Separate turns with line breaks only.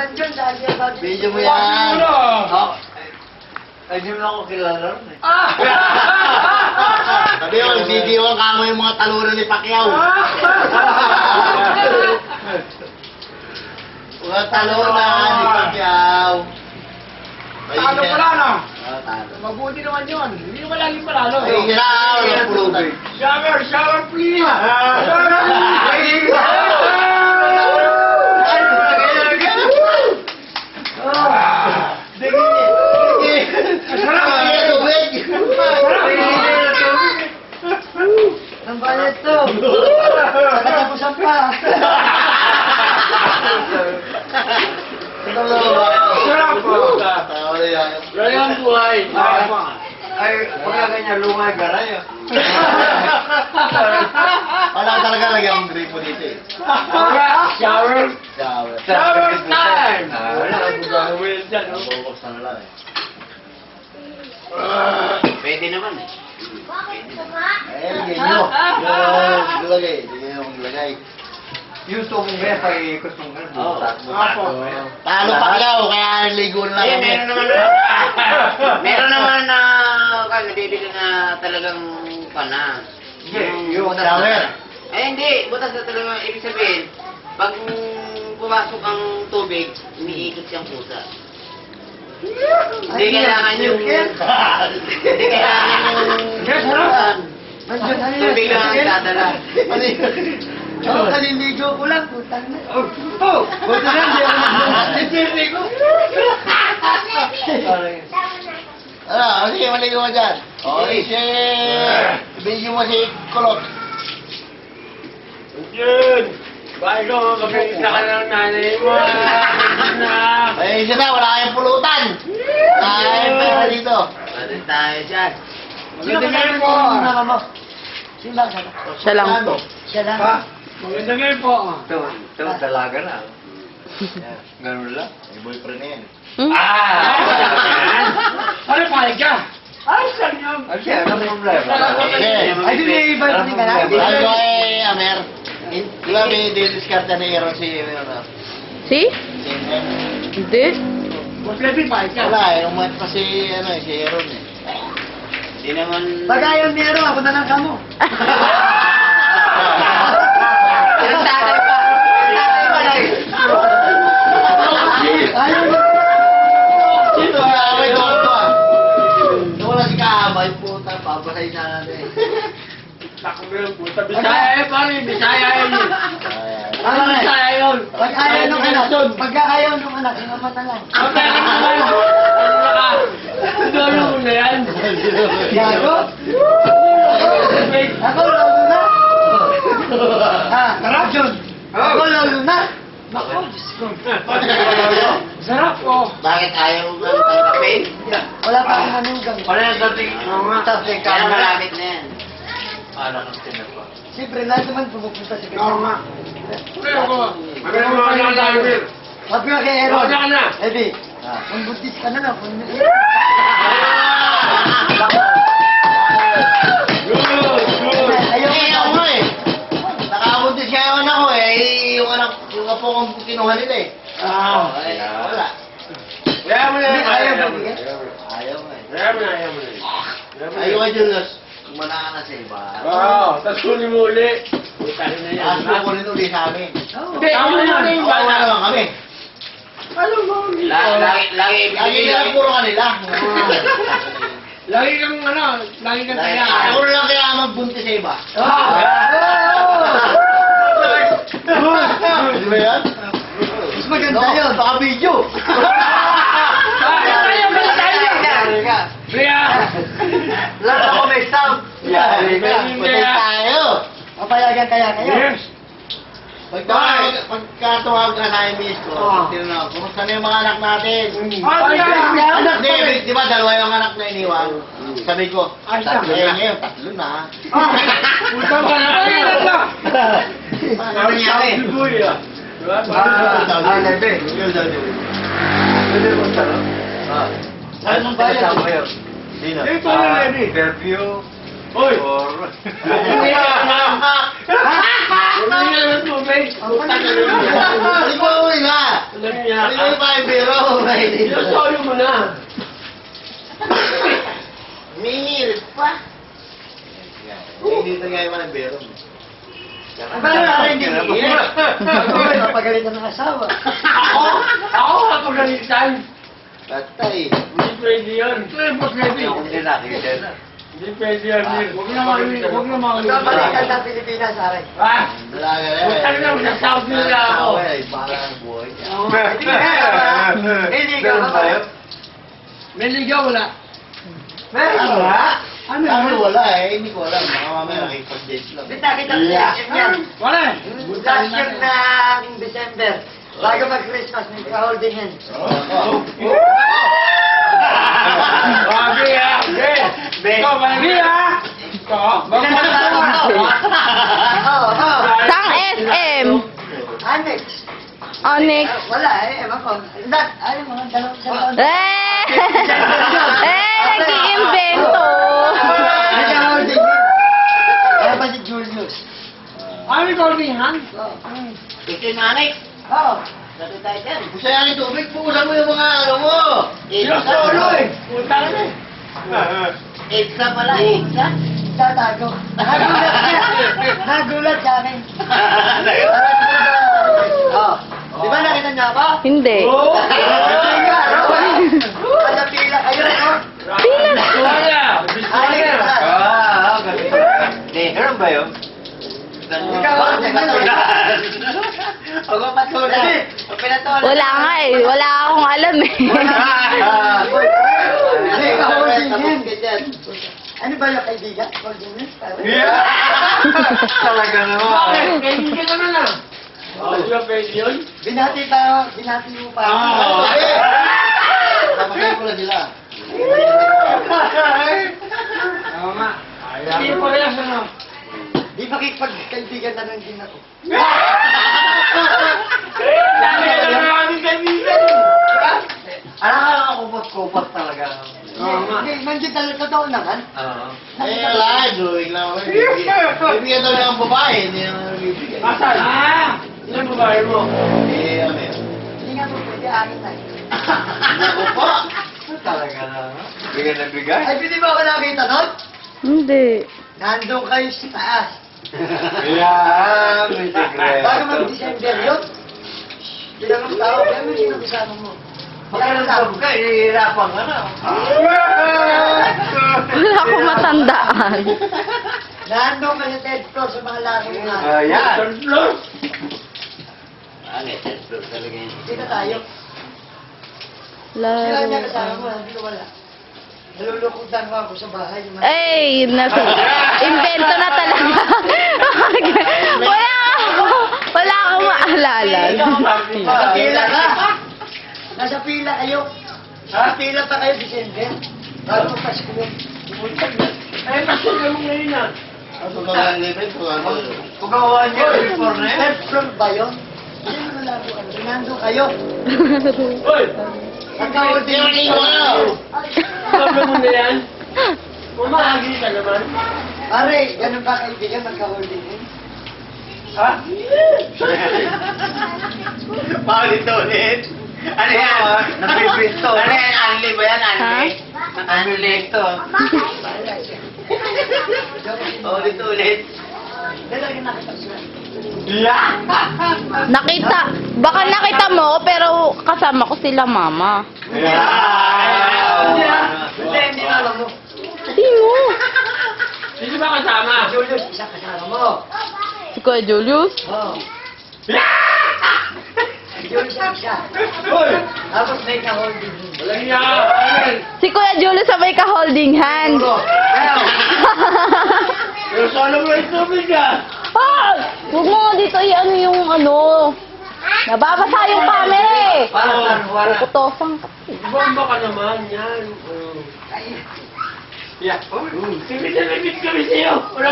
nandyan dahil yan bago.
Video mo yan. Ay, di mo ako kilala rin eh. Sabi ko, nagdidiwang ka mo yung mga talunan ni Pacquiao. Mga talunan ni Pacquiao.
Talo pala, no?
Talo.
Mabuti naman yun. Hindi naman laging palalo.
Ay, walang pulutan.
Shower, please!
Ang bayad to. Nakatapusan pa.
Sarap po.
Tawa na yan.
Ganyan buhay.
Ay, pagka ganyan, lumay garay. Wala talaga lagyan ang gripo dito eh.
Shower. Shower time!
Wala
ang gagawin dyan, no?
Bubuksan na lang eh.
Pwede naman eh.
Eh, lagyan nyo. Lagay. Lagyan nyo maglagay.
Yung tubong ba yan, pag-ikot mong gano'n?
Oo.
Apo.
Talo Pacquiao, kaya ligo na
Eh,
lang kami.
meron naman na nabibili na talagang pana.
Yung shower.
Eh, hindi. Butas na talaga. Ibig sabihin, pag pumasok ang tubig, umiikot siyang pusa. Hindi kailangan yung... Hindi kailangan yung...
Yes, sarap.
Nandyan, ano yan?
Tubig lang ang dadala.
Oo, kaliligo ko lang. Putang na.
Buti na, hindi ako nag-sirti ko. Sige, maligo ka dyan. Okay, video mo si Kulot.
Yun. Bakit ko makapita ka ng nanay mo?
Ay, siya na, wala kayong pulutan. Ay, pera dito.
Pwede tayo dyan.
Sino ka naman po? Sino mo? Sino ba?
Siya lang po.
Siya lang.
Maganda ngayon po.
Ito, dalaga na. Ganun lang. May boyfriend na yan.
Ano palig ka? Ay, saan yun?
Ay, siya, ano problema?
Ay, di may iba rin ka na?
Ano ko eh, Amer? Di ba may didiskarta na Aaron si ano?
Si?
Si Amer?
Hindi.
Kompleto yung palig ka.
Wala eh, umat pa si Aaron eh.
Hindi naman...
Pag ayaw meron, ako na lang kamo.
Yung tatay pa. Yung tatay pa lang.
Ayaw na.
Sino nga may tonto ah? Wala si Kaabay, puta, papasay na natin.
Tako mo yung puta. Bisaya eh, pare. Bisaya yun.
Ano na?
Bisaya yun.
Pag ayaw nung anak, pagka ayaw nung anak, inamata lang.
Okay ka naman. Ano ka? Dolo mo na yan.
Gago? Ako, lolo na. Tara, John. Ako, lolo na. Naku, Diyos ko.
Sarap po.
Bakit ayaw mo ng tanggapin?
Wala pa akong manugang.
Wala yung dating tapos yung
Kaya
camera.
malamit na yan.
Anak ng tinapa.
Siyempre, lahat naman pumupunta si
Oo nga. Pero ko. Maganda mo na lang.
Wag nga kay Aaron.
Wala ka na.
Eddie, kung buntis ka na lang. Ayaw
Eh, ako nga eh. Nakabuntis siya yung anak ko eh. Yung anak, yung apo kong kinuha nila eh. Ay, wala.
Kaya mo na yan.
Ayaw mo bigyan?
Ayaw nga eh.
Kaya mo na, ayaw mo na.
Ayaw nga Julius. Kumana ka na sa iba.
Oo, tapos kunin mo uli. Puta na yan.
Ask ko rin ulit sa amin.
Hindi, ako na yung
Oo, wala
bata.
naman kami.
Alam mo,
Lagi
Lagi na lang puro kanila.
lagi kang ano, lagi kang taya.
Ako na lang kaya magbuntis sa iba. Di ba yan?
Mas maganda yun.
Baka video.
Bria!
Lahat ako may stamp. Patay tayo.
Papayagan kaya kayo.
Yes!
Pagkatawag ka na miss ko, tinanong, kumusta na yung mga anak natin?
Anak
Hindi, di ba dalawa yung anak na iniwan? Sabi ko, tatlo na ngayon, tatlo na.
Utang ka na! Ay, ilan na!
Ano nangyari?
Diba?
Lebe. Pwede mo sa
Saan ang bayan?
Dino.
Eh, paano ready?
Curfew.
Hoy!
Or...
Hindi na naman tubig. Utang ka na.
Hindi ko uwi na.
niya
Ano yung mga biro?
Sinasolo mo na.
Mihil pa. Dito nga yung mga biro.
Ang parang ako hindi napagalitan ng asawa.
Ako kapagalitan.
Patay.
Hindi pwede yun.
Hindi natin.
Hindi pwede yun.
Huwag na makalimutan sa Pilipinas, Aray.
Ah!
Talaga na.
Putang na, nasa-South nila ako.
Parang buhay niya.
Hindi ka ba?
May ligaw wala.
Meron ba?
Ano? Ano wala eh. Hindi ko alam. Baka mamaya nakipag-date lang.
Kita niya.
Wala.
Last year ng December, bago mag-Christmas, may ka-holding hands.
Babi ah! Ikaw, babi ah! Ikaw,
Oo.
Sang SM.
Annex.
Onyx.
Wala eh, ewan ko. Ay, mga dalawang.
Eh! Nag-iimbento.
May ka-holding hands. Kaya ba si Julius?
Ano yung holding hand?
Ito yung nanay.
Oo.
Dati tayo dyan.
Sayang yung tubig. Puusan mo yung mga ano mo.
Sinasolo eh! Putang na eh!
Extra pala, extra.
Tatago. Nagulat siya. Nagulat sa akin. Oo. Di ba nakita niya ako?
Hindi.
Oh!
Kada pila kayo, no?
Pila.
Wala!
Ay,
Hindi, meron ba yun?
Ikaw,
Huwag mo patuloy.
Wala nga eh. Wala akong alam eh.
May ka-holding hands. Ano ba yung kaibigan? Holding hands?
Talaga naman.
Bakit? Kaibigan ka na na. Di ba pwede yun?
Binati mo pa.
Kapagay ko na sila.
Tama. Hindi pa rin ano.
Di ba kikipag-kaibigan na lang din ako?
Dami na lang aming kaibigan.
Alam ka lang kupot-kupot talaga.
Hindi, nandiyan talaga totoo naman.
Eh, wala. Drawing lang ako. Bibigyan daw niya ang babae. Hindi naman bibigyan.
Asan? Ah! Ilan babae mo?
Eh, ano yun?
Hindi nga po pwede akin na.
Ako pa. Talaga na. Bigyan na bigay.
Ay, pwede ba ako nakita nun?
Hindi.
Nandun kayo sa taas.
Yeah, may secret.
Bago mag-December yun. Bilang ang tao, kaya mo sinabisama mo.
Pagkalasab ka, ihirapan ka na.
Wala akong matandaan.
Nandun ka sa TED Pro sa mga laro na.
Yan.
Third floor?
Ano eh, third floor talaga yun.
Dito tayo. Sila niya
Laro.
kasama mo, hindi ko wala. Nalulukutan ko ako sa bahay.
Ay, invento na talaga. Wala akong maalala.
Nasa pila ka. Nasa pila kayo. Nasa pila pa kayo, December. Bago Pasko yun.
Eh, pasok ka mo ngayon ah.
Ano ka lang level?
Pugawa niyo, before na yun. Third floor ba yun? Hindi mo nalaro ka. Nandun kayo.
Uy!
Nagka-holding
Sabi mo na yan? Umahagi ka naman.
Pare, ganun ba kaibigan magka-holding hands?
Ha?
Paulit-ulit. Ano yan? Napipisto.
Ano yan? Anli ba yan? Anli? Anli.
Ito. Ulit-ulit.
Dalaga nakita siya.
Nakita. Baka nakita mo, pero kasama ko sila mama.
Hindi na alam mo.
Sino?
Sino ba kasama?
Julius, isa kasama mo.
Si Kuya Julius?
Oo. Julius ang isa. Tapos may ka-holding hands.
Walang niya. Ano?
Si Kuya Julius sa may ka-holding hands.
Pero solo mo yung tubig ah.
Ah! Huwag mo nga dito i-ano yung ano. Nababasa yung camera eh.
Wala.
Putosan ka.
Bomba ka naman yan. Yeah. Bibit na bibit kami sa'yo. Wala